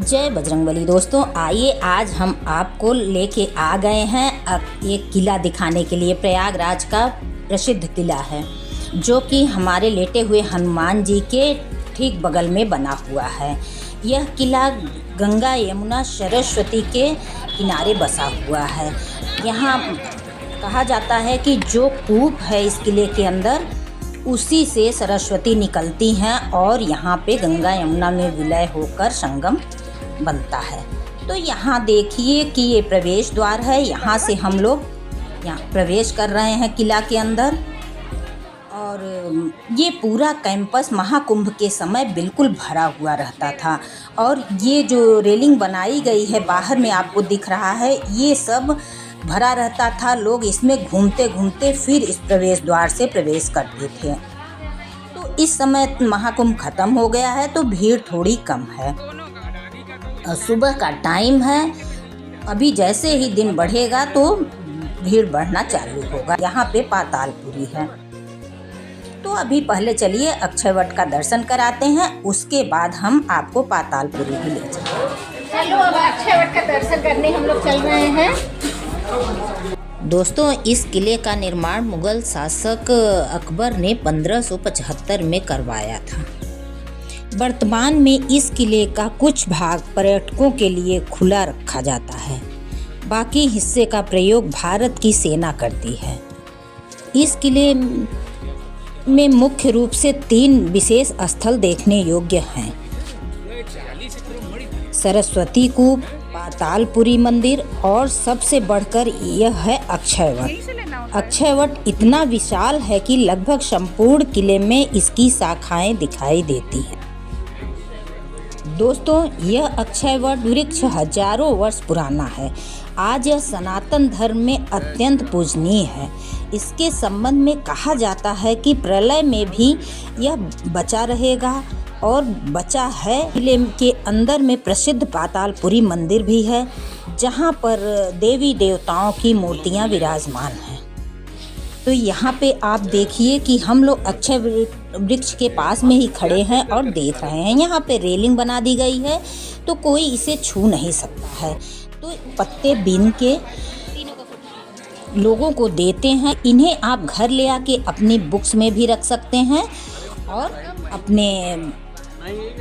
जय बजरंगबली। दोस्तों आइए आज हम आपको लेके आ गए हैं एक किला दिखाने के लिए। प्रयागराज का प्रसिद्ध किला है जो कि हमारे लेटे हुए हनुमान जी के ठीक बगल में बना हुआ है। यह किला गंगा यमुना सरस्वती के किनारे बसा हुआ है। यहाँ कहा जाता है कि जो कूप है इस किले के अंदर उसी से सरस्वती निकलती हैं और यहाँ पे गंगा यमुना में विलय होकर संगम बनता है। तो यहाँ देखिए कि ये प्रवेश द्वार है। यहाँ से हम लोग यहाँ प्रवेश कर रहे हैं किला के अंदर। और ये पूरा कैंपस महाकुंभ के समय बिल्कुल भरा हुआ रहता था। और ये जो रेलिंग बनाई गई है बाहर में आपको दिख रहा है, ये सब भरा रहता था। लोग इसमें घूमते घूमते फिर इस प्रवेश द्वार से प्रवेश करते थे। तो इस समय महाकुंभ खत्म हो गया है तो भीड़ थोड़ी कम है। सुबह का टाइम है, अभी जैसे ही दिन बढ़ेगा तो भीड़ बढ़ना चालू होगा। यहाँ पे पातालपुरी है। तो अभी पहले चलिए अक्षयवट का दर्शन कराते हैं, उसके बाद हम आपको पातालपुरी भी ले जाएंगे। चलो अब अक्षयवट का दर्शन करने हम लोग चल रहे हैं। दोस्तों इस किले का निर्माण मुगल शासक अकबर ने 1575 में करवाया था। वर्तमान में इस किले का कुछ भाग पर्यटकों के लिए खुला रखा जाता है, बाकी हिस्से का प्रयोग भारत की सेना करती है। इस किले में मुख्य रूप से 3 विशेष स्थल देखने योग्य हैं: सरस्वती कूप, पातालपुरी मंदिर और सबसे बढ़कर यह है अक्षयवट। अक्षयवट इतना विशाल है कि लगभग संपूर्ण किले में इसकी शाखाएं दिखाई देती हैं। दोस्तों यह अक्षयवट वृक्ष हजारों वर्ष पुराना है। आज यह सनातन धर्म में अत्यंत पूजनीय है। इसके संबंध में कहा जाता है कि प्रलय में भी यह बचा रहेगा और बचा है। किले के अंदर में प्रसिद्ध पातालपुरी मंदिर भी है जहाँ पर देवी देवताओं की मूर्तियाँ विराजमान हैं। तो यहाँ पे आप देखिए कि हम लोग अक्षय वृक्ष के पास में ही खड़े हैं और देख रहे हैं। यहाँ पे रेलिंग बना दी गई है तो कोई इसे छू नहीं सकता है। तो पत्ते बीन के लोगों को देते हैं। इन्हें आप घर ले आके अपनी बुक्स में भी रख सकते हैं और अपने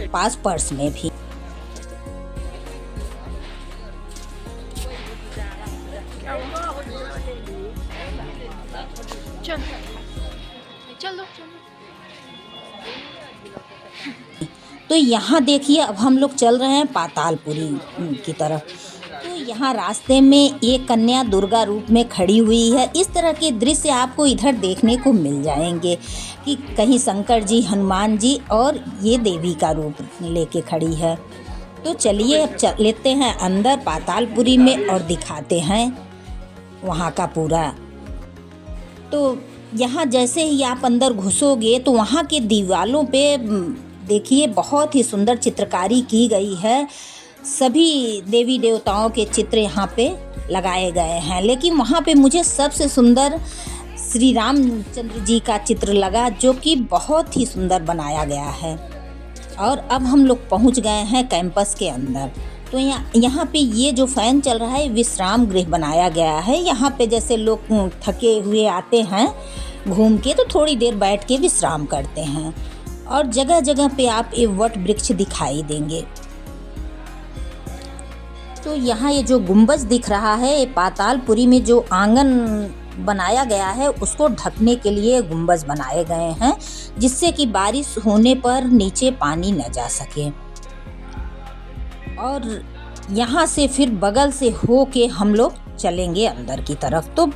पास पर्स में भी। चलो तो यहाँ देखिए अब हम लोग चल रहे हैं पातालपुरी की तरफ। तो यहाँ रास्ते में एक कन्या दुर्गा रूप में खड़ी हुई है। इस तरह के दृश्य आपको इधर देखने को मिल जाएंगे कि कहीं शंकर जी, हनुमान जी और ये देवी का रूप लेके खड़ी है। तो चलिए अब लेते हैं अंदर पातालपुरी में और दिखाते हैं वहाँ का पूरा। तो यहाँ जैसे ही आप अंदर घुसोगे तो वहाँ के दीवालों पे देखिए बहुत ही सुंदर चित्रकारी की गई है। सभी देवी देवताओं के चित्र यहाँ पे लगाए गए हैं, लेकिन वहाँ पे मुझे सबसे सुंदर श्री रामचंद्र जी का चित्र लगा जो कि बहुत ही सुंदर बनाया गया है। और अब हम लोग पहुँच गए हैं कैंपस के अंदर। तो यहाँ पे ये जो फैन चल रहा है विश्राम गृह बनाया गया है। यहाँ पे जैसे लोग थके हुए आते हैं घूम के तो थोड़ी देर बैठ के विश्राम करते हैं। और जगह जगह पे आप ये वट वृक्ष दिखाई देंगे। तो यहाँ ये जो गुंबज दिख रहा है, ये पातालपुरी में जो आंगन बनाया गया है उसको ढकने के लिए गुंबज बनाए गए हैं, जिससे कि बारिश होने पर नीचे पानी न जा सके। और यहाँ से फिर बगल से हो के हम लोग चलेंगे अंदर की तरफ। तो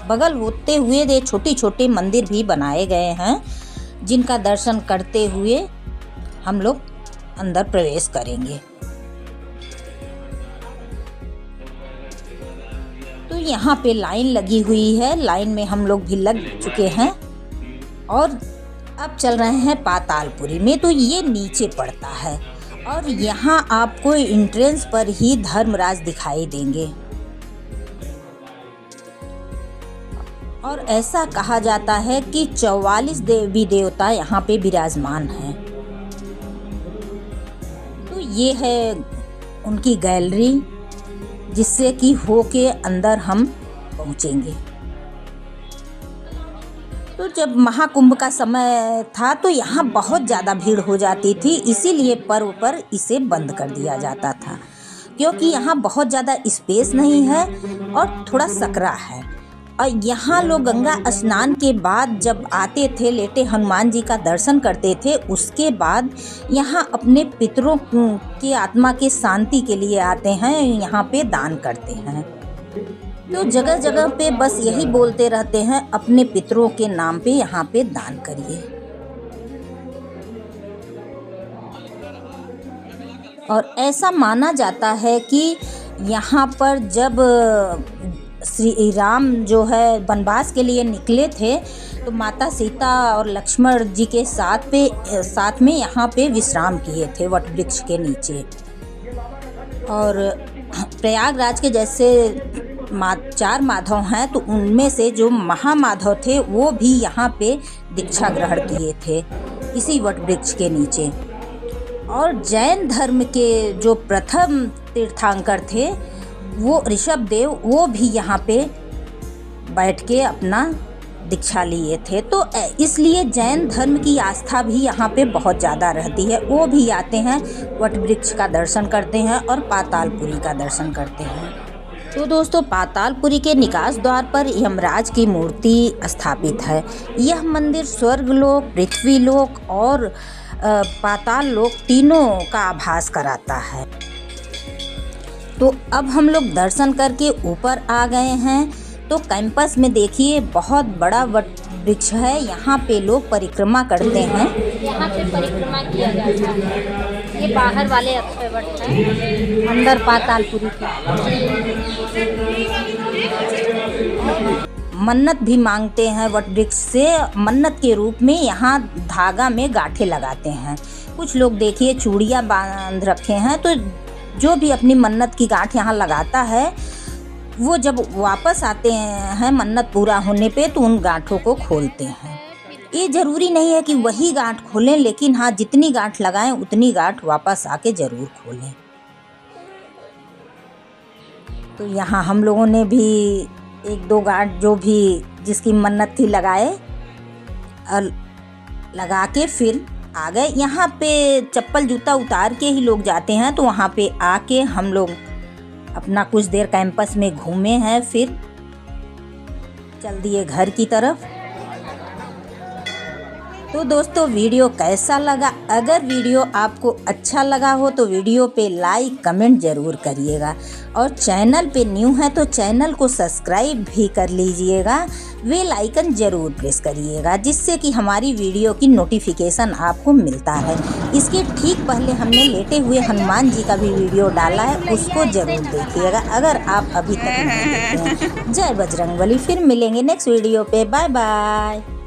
बगल होते हुए ये छोटे छोटे मंदिर भी बनाए गए हैं जिनका दर्शन करते हुए हम लोग अंदर प्रवेश करेंगे। तो यहाँ पे लाइन लगी हुई है, लाइन में हम लोग भी लग चुके हैं और अब चल रहे हैं पातालपुरी में। तो ये नीचे पड़ता है और यहाँ आपको एंट्रेंस पर ही धर्मराज दिखाई देंगे। और ऐसा कहा जाता है कि 44 देवी देवता यहाँ पे विराजमान हैं। तो ये है उनकी गैलरी, जिससे कि हो के अंदर हम पहुँचेंगे। तो जब महाकुंभ का समय था तो यहाँ बहुत ज़्यादा भीड़ हो जाती थी, इसीलिए पर्व पर इसे बंद कर दिया जाता था, क्योंकि यहाँ बहुत ज़्यादा स्पेस नहीं है और थोड़ा सकरा है। और यहाँ लोग गंगा स्नान के बाद जब आते थे, लेटे हनुमान जी का दर्शन करते थे, उसके बाद यहाँ अपने पितरों की आत्मा के शांति के लिए आते हैं, यहाँ पे दान करते हैं। तो जगह जगह पे बस यही बोलते रहते हैं, अपने पितरों के नाम पे यहाँ पे दान करिए। और ऐसा माना जाता है कि यहाँ पर जब श्री राम जो है वनवास के लिए निकले थे, तो माता सीता और लक्ष्मण जी के साथ में यहाँ पे विश्राम किए थे वट वृक्ष के नीचे। और प्रयागराज के जैसे 4 माधव हैं, तो उनमें से जो महामाधव थे वो भी यहाँ पे दीक्षा ग्रहण किए थे इसी वट वृक्ष के नीचे। और जैन धर्म के जो प्रथम तीर्थंकर थे वो ऋषभ देव, वो भी यहाँ पे बैठ के अपना दीक्षा लिए थे। तो इसलिए जैन धर्म की आस्था भी यहाँ पे बहुत ज़्यादा रहती है। वो भी आते हैं, वट वृक्ष का दर्शन करते हैं और पातालपुरी का दर्शन करते हैं। तो दोस्तों, पातालपुरी के निकास द्वार पर यमराज की मूर्ति स्थापित है। यह मंदिर स्वर्गलोक, पृथ्वीलोक और पाताल लोक तीनों का आभास कराता है। तो अब हम लोग दर्शन करके ऊपर आ गए हैं। तो कैंपस में देखिए बहुत बड़ा वट वृक्ष है, यहाँ पे लोग परिक्रमा करते हैं। यहाँ पे परिक्रमा किया जाता है। ये बाहर वाले अक्षय वट है, अंदर पातालपुरी का। मन्नत भी मांगते हैं वट वृक्ष से, मन्नत के रूप में यहाँ धागा में गांठें लगाते हैं। कुछ लोग देखिए चूड़ियाँ बांध रखे हैं। तो जो भी अपनी मन्नत की गांठ यहाँ लगाता है, वो जब वापस आते हैं मन्नत पूरा होने पे, तो उन गांठों को खोलते हैं। ये ज़रूरी नहीं है कि वही गांठ खोलें, लेकिन हाँ, जितनी गांठ लगाएं उतनी गांठ वापस आके ज़रूर खोलें। तो यहाँ हम लोगों ने भी 1-2 गांठ जो भी जिसकी मन्नत थी लगाए और लगा के फिर आ गए। यहाँ पे चप्पल जूता उतार के ही लोग जाते हैं। तो वहाँ पे आके हम लोग अपना कुछ देर कैंपस में घूमे हैं, फिर चल दिए घर की तरफ। तो दोस्तों, वीडियो कैसा लगा? अगर वीडियो आपको अच्छा लगा हो तो वीडियो पे लाइक कमेंट ज़रूर करिएगा, और चैनल पे न्यू है तो चैनल को सब्सक्राइब भी कर लीजिएगा। बेल आइकन ज़रूर प्रेस करिएगा, जिससे कि हमारी वीडियो की नोटिफिकेशन आपको मिलता है। इसके ठीक पहले हमने लेटे हुए हनुमान जी का भी वीडियो डाला है, उसको ज़रूर देखिएगा अगर आप अभी तक नहीं देखे हैं। जय बजरंगबली। फिर मिलेंगे नेक्स्ट वीडियो पे। Bye bye.